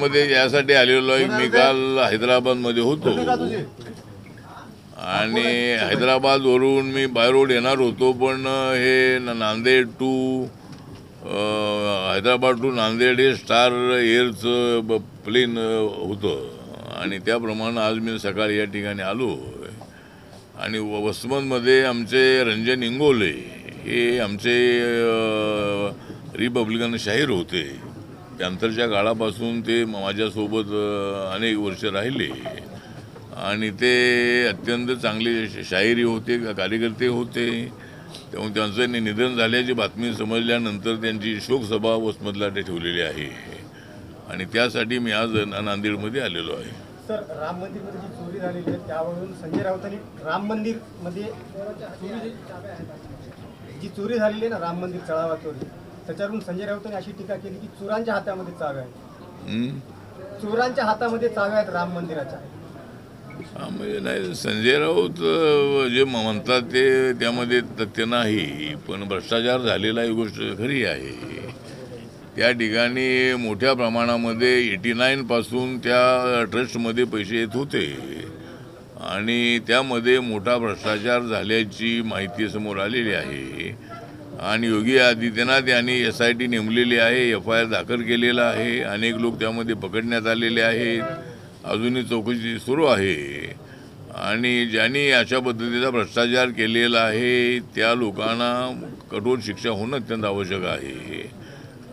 मध्ये यासाठी आलेलो आहे. मी काल हैदराबादमध्ये होतो आणि हैदराबादवरून मी बाय रोड येणार होतो, पण हे नांदेड टू हैदराबाद टू नांदेड हे स्टार एअरचं प्लेन होतं आणि त्याप्रमाणे आज मी सकाळी या ठिकाणी आलो. आणि वसमतमध्ये आमचे रंजन इंगोले हे आमचे रिपब्लिकन शाहीर होते. त्यानंतरच्या काळापासून ते माझ्यासोबत अनेक वर्ष राहिले आणि ते अत्यंत चांगले शाहिरी होते, कार्यकर्ते होते. त्यामुळे त्यांचं निधन झाल्याची बातमी समजल्यानंतर त्यांची शोकसभा वसमतला ठेवलेली आहे आणि त्यासाठी मी आज नांदेडमध्ये आलेलो आहे. सर, राम मंदिरमध्ये जी चोरी झालेली आहे त्यावरून संजय राऊतांनी राम मंदिरमध्ये जी चोरी झालेली आहे ना, राम मंदिर चढावा चोरी, त्याच्यावरून संजय राऊतांनी अशी टीका केली की चोरांच्या हातामध्ये चाव्या आहेत. चोरांच्या हातामध्ये चाव्या आहेत राम मंदिराच्या. म्हणजे नाही, संजय राऊत जे म्हणतात ते त्यामध्ये तथ्य नाही, पण भ्रष्टाचार झालेला ही गोष्ट खरी आहे. त्या ठिकाणी मोठ्या प्रमाणामध्ये 89 पासून त्या ट्रस्टमध्ये पैसे येत होते आणि त्यामध्ये मोठा भ्रष्टाचार झाल्याची माहिती समोर आलेली आहे आणि योगी आदित्यनाथ यांनी SIT नेमलेली आहे, FIR दाखल केलेला आहे. अनेक लोक त्यामध्ये पकडण्यात आलेले आहेत. अजूनही चौकशी सुरू आहे आणि ज्यांनी अशा पद्धतीचा भ्रष्टाचार केलेला आहे त्या लोकांना कठोर शिक्षा होणं अत्यंत आवश्यक आहे.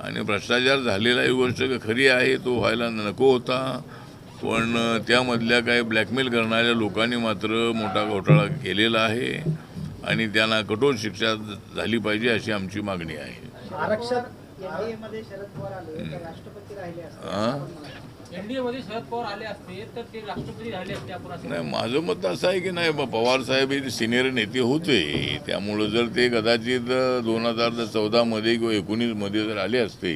आणि भ्रष्टाचार झालेला ही गोष्ट खरी आहे, तो व्हायला नको होता, पण त्यामधल्या काही ब्लॅकमेल करणाऱ्या लोकांनी मात्र मोठा घोटाळा केलेला आहे आणि त्यांना कठोर शिक्षा झाली पाहिजे अशी आमची मागणी आहे. आरक्षण एनडीएमध्ये शरद पवार आले तर राष्ट्रपती राहिले असते. एनडीएमध्ये शरद पवार आले असते तर ते राष्ट्रपती राहिले असते आपण असं नाही, माझं मत असं आहे की नाही, पवार साहेब हे सिनियर नेते होते, त्यामुळं जर ते कदाचित 2014 किंवा 19 जर आले असते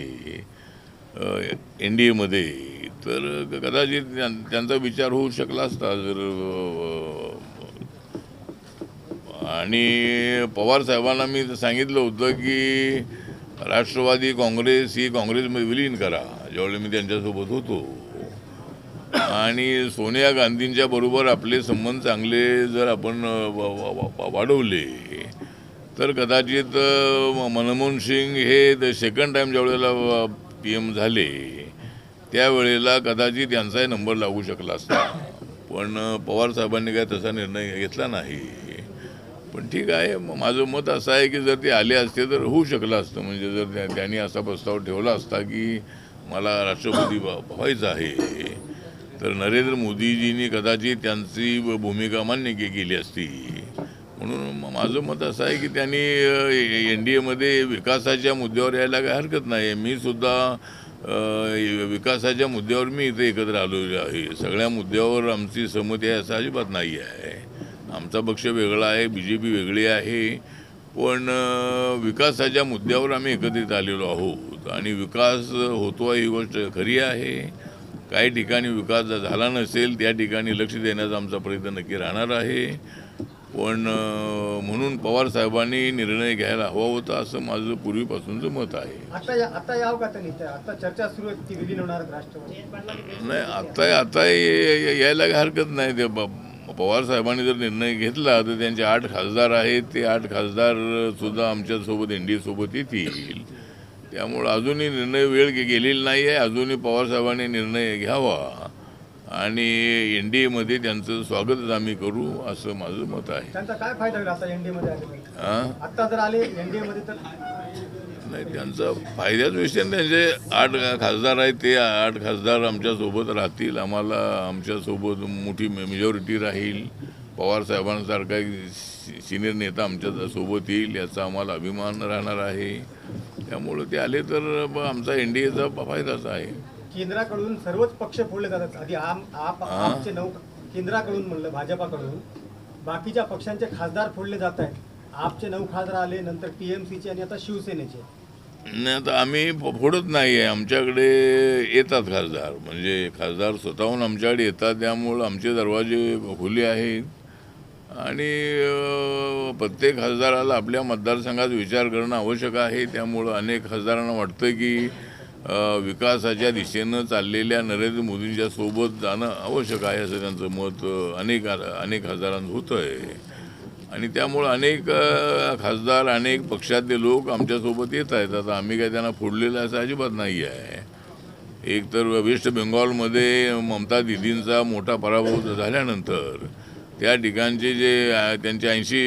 NDAमध्ये तर कदाचित त्यांचा विचार होऊ शकला असता. जर आणि पवार साहेबांना मी सांगितलं होतं की राष्ट्रवादी काँग्रेस ही काँग्रेसमध्ये विलीन करा, ज्यावेळी मी त्यांच्यासोबत होतो. आणि सोनिया गांधींच्या बरोबर आपले संबंध चांगले जर आपण वाढवले तर कदाचित मनमोहन सिंग हे सेकंड टाईम ज्यावेळेला PM झाले त्यावेळेला कदाचित यांचाही नंबर लागू शकला असता, पण पवार साहेबांनी काय तसा निर्णय घेतला नाही. पण ठीक आहे, माझं मत असं आहे की जर ते आले असते तर होऊ शकलं असतं. म्हणजे जर त्यांनी असा प्रस्ताव ठेवला असता की मला राष्ट्रपती व्हायचं आहे तर नरेंद्र मोदीजींनी कदाचित त्यांची भूमिका मान्य केली असती. म्हणून माझं मत असं आहे की त्यांनी NDAमध्ये विकासाच्या मुद्द्यावर यायला काही हरकत नाही. मी सुद्धा विकासाच्या मुद्द्यावर मी इथे एकत्र आलेलो आहे. सगळ्या मुद्द्यावर आमची सहमती आहे असं अजिबात नाही आहे. आमचा पक्ष वेगळा आहे, BJP वेगळी आहे, पण विकासाच्या मुद्द्यावर आम्ही एकत्रित आलेलो आहोत आणि विकास होतो ही गोष्ट खरी आहे. काही ठिकाणी विकास झाला नसेल त्या ठिकाणी लक्ष देण्याचा आमचा प्रयत्न नक्की राहणार आहे. पण म्हणून पवार साहेबांनी निर्णय घ्यायला हवा होता असं माझं पूर्वीपासूनचं मत आहे. आता याव का त्यांनी, आता चर्चा सुरू आहे की विलीन होणार राष्ट्रवादी. नाही, आता यायला काही हरकत नाही. ते पवार साहेबांनी जर निर्णय घेतला तर त्यांचे 8 खासदार आहेत, ते 8 खासदार सुद्धा आमच्यासोबत NDA सोबत येतील. त्यामुळं अजूनही निर्णय वेळ गेलेली नाही आहे. अजूनही पवार साहेबांनी निर्णय घ्यावा आणि NDAमध्ये त्यांचं स्वागतच आम्ही करू असं माझं मत आहे. त्यांचा काय फायदा होईल आता NDAमध्ये आले? आता जर आले NDAमध्ये तर नाही, त्यांचा फायद्याचा विषय नाही. त्यांचे 8 खासदार आहेत, ते 8 खासदार आमच्यासोबत राहतील. आम्हाला आमच्यासोबत मोठी मेजॉरिटी राहील. पवार साहेबांसारखा सिनियर नेता आमच्यासोबत येईल याचा आम्हाला अभिमान राहणार आहे. त्यामुळं ते आले तर आमचा NDAचा फायदाच आहे. केंद्राकडून सर्वच पक्ष फोडले जातात. आधी आपचे 9 केंद्राकडून म्हणलं, भाजपाकडून बाकीच्या पक्षांचे खासदार फोडले जात आहेत. आपचे 9 खासदार आले, नंतर TMCचे आणि आता शिवसेनेचे. नाही, आता आम्ही फोडत नाही आहे. आमच्याकडे येतात खासदार, म्हणजे खासदार स्वतःहून आमच्याकडे येतात. त्यामुळं आमचे दरवाजे खुले आहेत आणि प्रत्येक खासदाराला आपल्या मतदारसंघात विचार करणं आवश्यक आहे. त्यामुळं अनेक खासदारांना वाटतं की विकासाच्या दिशेनं चाललेल्या नरेंद्र मोदींच्या सोबत जाणं आवश्यक आहे असं त्यांचं मत अनेक हजारांचं होतं आहे. आणि त्यामुळं अनेक खासदार अनेक पक्षातले लोक आमच्यासोबत येत आहेत. आता आम्ही काय त्यांना फोडलेलं असं अजिबात नाही आहे. एक तर वेस्ट बेंगॉलमध्ये ममता दिदींचा मोठा पराभव झाल्यानंतर त्या ठिकाणचे जे त्यांचे 80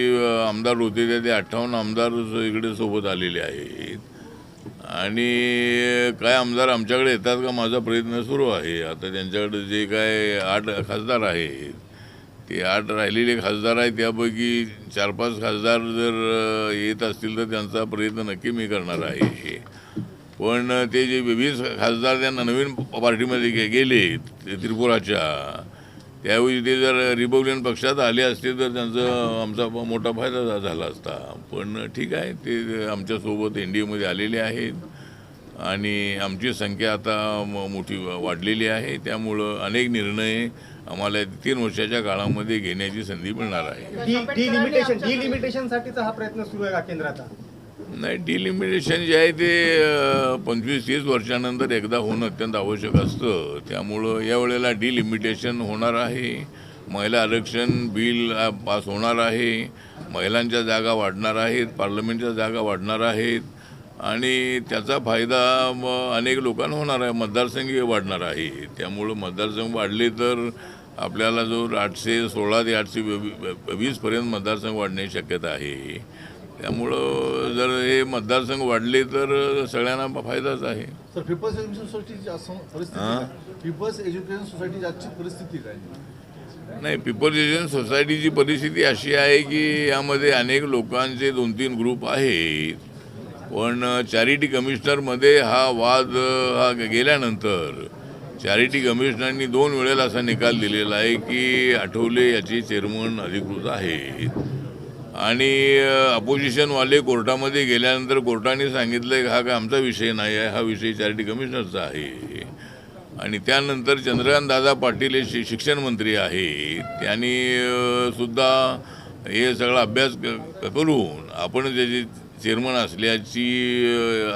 आमदार होते ते 58 आमदार इकडे सोबत आलेले आहेत. आणि काय आमदार आमच्याकडे येतात का माझा प्रयत्न सुरू आहे. आता त्यांच्याकडे जे काय 8 खासदार आहेत ते 8 राहिलेले खासदार आहेत त्यापैकी 4-5 खासदार जर येत असतील तर त्यांचा प्रयत्न नक्की मी करणार आहे. पण ते जे 20 खासदार त्यांना नवीन पार्टीमध्ये गेले त्रिपुराच्या त्यावेळी ते जर रिपब्लिकन पक्षात आले असते तर त्यांचा आमचा मोठा फायदा झाला असता. पण ठीक आहे ते आमच्यासोबत NDAमध्ये आलेले आहेत आणि आमची संख्या आता मोठी वाढलेली आहे. त्यामुळं अनेक निर्णय आम्हाला 3 वर्षाच्या काळामध्ये घेण्याची संधी मिळणार आहे. डिलिमिटेशनसाठीचा हा प्रयत्न सुरू आहे का केंद्राचा? नाही, डिलिमिटेशन जे आहे ते 25-30 वर्षानंतर एकदा होणं अत्यंत आवश्यक असतं. त्यामुळं यावेळेला डिलिमिटेशन होणार आहे. महिला आरक्षण बिल पास होणार आहे. महिलांच्या जागा वाढणार आहेत, पार्लमेंटच्या जागा वाढणार आहेत आणि त्याचा फायदा अनेक लोकांना होणार आहे. मतदारसंघ वाढणार आहे. त्यामुळं मतदारसंघ वाढले तर आपल्याला जो 816 ते 820पर्यंत मतदारसंघ वाढण्याची शक्यता आहे. त्यामुळं जर हे मतदारसंघ वाढले तर सगळ्यांना फायदाच आहे. सर, पीपल्स एज्युकेशन सोसायटीची परिस्थिती पीपल्स एज्युकेशन सोसायटीची आजची परिस्थिती काय? नाही, पीपल्स एज्युकेशन सोसायटीची परिस्थिती अशी आहे की यामध्ये अनेक लोकांचे 2-3 ग्रुप आहेत. पण चॅरिटी कमिशनरमध्ये हा वाद गेल्यानंतर चॅरिटी कमिशनरनी 2 वेळेला असा निकाल दिलेला आहे की आठवले याचे चेअरमन अधिकृत आहेत. आणि अपोजिशनवाले कोर्टामध्ये गेल्यानंतर कोर्टाने सांगितलं की हा काय आमचा विषय नाही आहे, हा विषय चॅरिटी कमिशनरचा आहे. आणि त्यानंतर चंद्रकांत दादा पाटील हे शिक्षण मंत्री आहेत. त्यांनी सुद्धा हे सगळा अभ्यास करून आपण त्याचे चेअरमन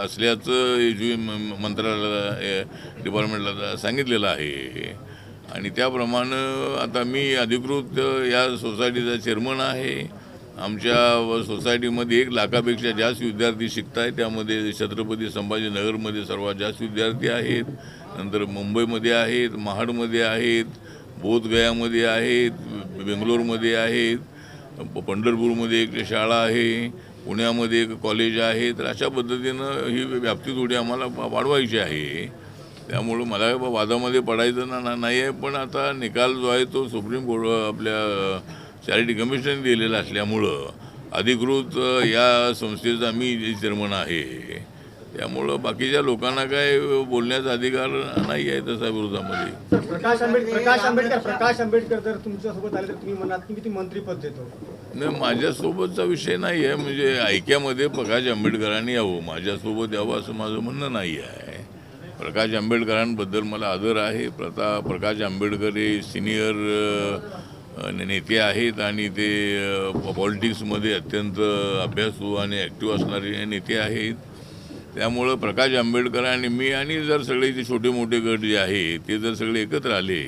असल्याचं मंत्रालयाला डिपार्टमेंटला सांगितलेलं आहे. आणि त्याप्रमाणे आता मी अधिकृत या सोसायटीचा चेअरमन आहे. आमच्या सोसायटीमध्ये 1 लाखापेक्षा जास्त विद्यार्थी शिकत आहेत. त्यामध्ये छत्रपती संभाजीनगरमध्ये सर्वात जास्त विद्यार्थी आहेत. नंतर मुंबईमध्ये आहेत, महाडमध्ये आहेत, बोधगयामध्ये आहेत, बेंगलोरमध्ये आहेत, पंढरपूरमध्ये एक शाळा आहे, पुण्यामध्ये एक कॉलेज आहे. तर अशा पद्धतीनं ही व्याप्ती थोडी आम्हाला वाढवायची आहे. त्यामुळं मला वादामध्ये पडायचं नाही आहे. पण आता निकाल जो आहे तो सुप्रीम कोर्ट आपल्या चॅरिटी कमिशनने दिलेलं असल्यामुळं अधिकृत या संस्थेचा मी चेअरमन आहे. त्यामुळं बाकीच्या लोकांना काय बोलण्याचा अधिकार नाही आहे तसा विरोधामध्ये. प्रकाश आंबेडकर जर तुमच्यासोबत आले तर तुम्ही म्हणाल की किती मंत्रीपद देतो? नाही, माझ्यासोबतचा विषय नाही आहे. म्हणजे ऐक्यामध्ये प्रकाश आंबेडकरांनी यावं, माझ्यासोबत यावं असं माझं म्हणणं नाही आहे. प्रकाश आंबेडकरांबद्दल मला आदर आहे. प्रकाश आंबेडकर हे सिनियर नेते आहेत आणि ते पॉलिटिक्समध्ये अत्यंत अभ्यासू आणि ॲक्टिव्ह असणारे नेते आहेत. त्यामुळं प्रकाश आंबेडकर आणि मी आणि जर सगळे जे छोटे मोठे गट जे आहेत ते जर सगळे एकत्र आले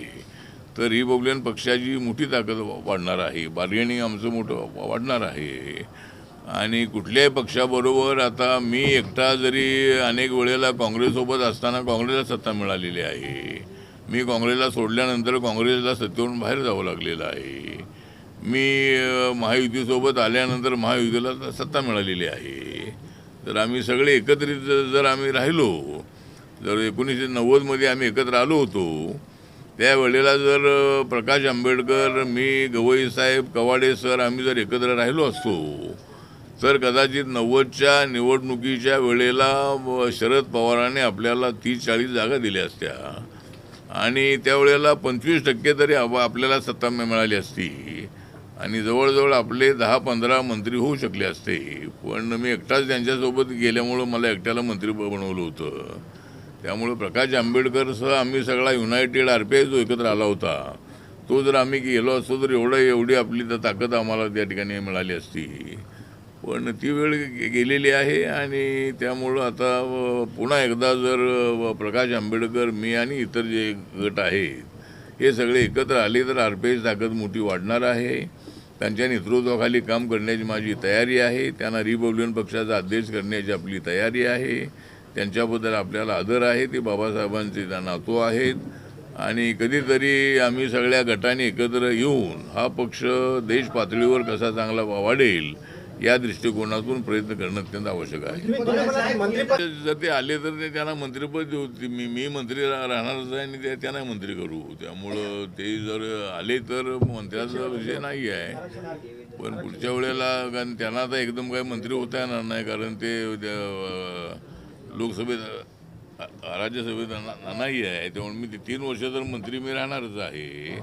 तर रिपब्लिकन पक्षाची मोठी ताकद वाढणार आहे. बार्गेनिंग आमचं मोठं वाढणार आहे. आणि कुठल्याही पक्षाबरोबर आता मी एकटा जरी अनेक वेळेला काँग्रेससोबत असताना काँग्रेसला सत्ता मिळालेली आहे. मी काँग्रेसला सोडल्यानंतर काँग्रेसला सत्तेवरून बाहेर जावं लागलेलं आहे. मी महायुतीसोबत आल्यानंतर महायुतीला सत्ता मिळालेली आहे. तर आम्ही सगळे एकत्रित जर आम्ही राहिलो, जर 1990मध्ये आम्ही एकत्र आलो होतो त्यावेळेला जर प्रकाश आंबेडकर, मी, गवई साहेब, कवाडे सर आम्ही जर एकत्र राहिलो असतो तर कदाचित 90च्या निवडणुकीच्या वेळेला शरद पवारांनी आपल्याला 30-40 जागा दिल्या असत्या आणि त्यावेळेला 25% तरी आपल्याला सत्ता मिळाली असती आणि जवळजवळ आपले 10-15 मंत्री होऊ शकले असते. पण मी एकटाच त्यांच्यासोबत गेल्यामुळं मला एकट्याला मंत्री बनवलं होतं. त्यामुळे प्रकाश आंबेडकरसह आम्ही सगळा युनायटेड RPI जो एकत्र आला होता तो जर आम्ही गेलो असतो तर एवढी आपली ताकद आम्हाला त्या ठिकाणी मिळाली असती. पण ती वेळ गेलेली आहे आणि त्यामुळं आता पुन्हा एकदा जर प्रकाश आंबेडकर, मी आणि इतर जे गट आहेत हे सगळे एकत्र आले तर RPIची ताकद मोठी वाढणार आहे. त्यांच्या नेतृत्वाखाली काम करण्याची माझी तयारी आहे. त्यांना रिपब्लिकन पक्षाचा अध्यक्ष करण्याची आपली तयारी आहे. त्यांच्याबद्दल आपल्याला आदर आहे. ते बाबासाहेबांचे नातू आहेत आणि कधीतरी आम्ही सगळ्या गटाने एकत्र येऊन हा पक्ष देश पातळीवर कसा चांगला वाढेल या दृष्टिकोनातून प्रयत्न करणं अत्यंत आवश्यक आहे. मंत्रिपद जर ते आले तर ते त्यांना मंत्रिपद देऊ. मी मंत्री राहणारच आहे आणि ते त्यांना मंत्री करू. त्यामुळं ते जर आले तर मंत्र्याचा विषय नाही आहे. पण पुढच्या वेळेला कारण त्यांना आता एकदम काही मंत्री होता येणार नाही, कारण ते लोकसभेत राज्यसभेत नाही आहे. त्यामुळे मी 3 वर्ष तर मंत्री मी राहणारच आहे.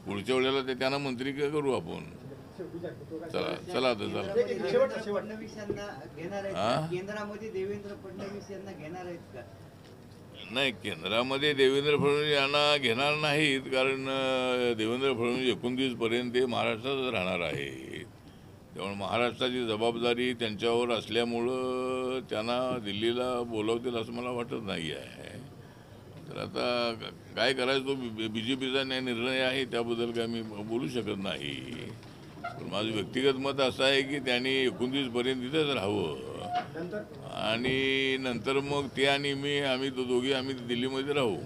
पुढच्या वेळेला ते त्यांना मंत्री करू आपण. चला आता चला. फडणवीस यांना घेणार आहेत हा? का? केंद्रामध्ये देवेंद्र फडणवीस यांना घेणार आहेत का? नाही, केंद्रामध्ये देवेंद्र फडणवीस यांना घेणार नाहीत, कारण देवेंद्र फडणवीस 29 पर्यंत ते महाराष्ट्रातच राहणार आहेत. त्यामुळे महाराष्ट्राची जबाबदारी त्यांच्यावर असल्यामुळं त्यांना दिल्लीला बोलवतील असं मला वाटत नाही आहे. तर आता काय करायचं तो BJPचा निर्णय आहे, त्याबद्दल काय मी बोलू शकत नाही. पण माझं व्यक्तिगत मत असं आहे की त्यांनी 29 पर्यंत तिथेच राहावं आणि नंतर मग ते आणि आम्ही दोघे दिल्लीमध्ये राहू.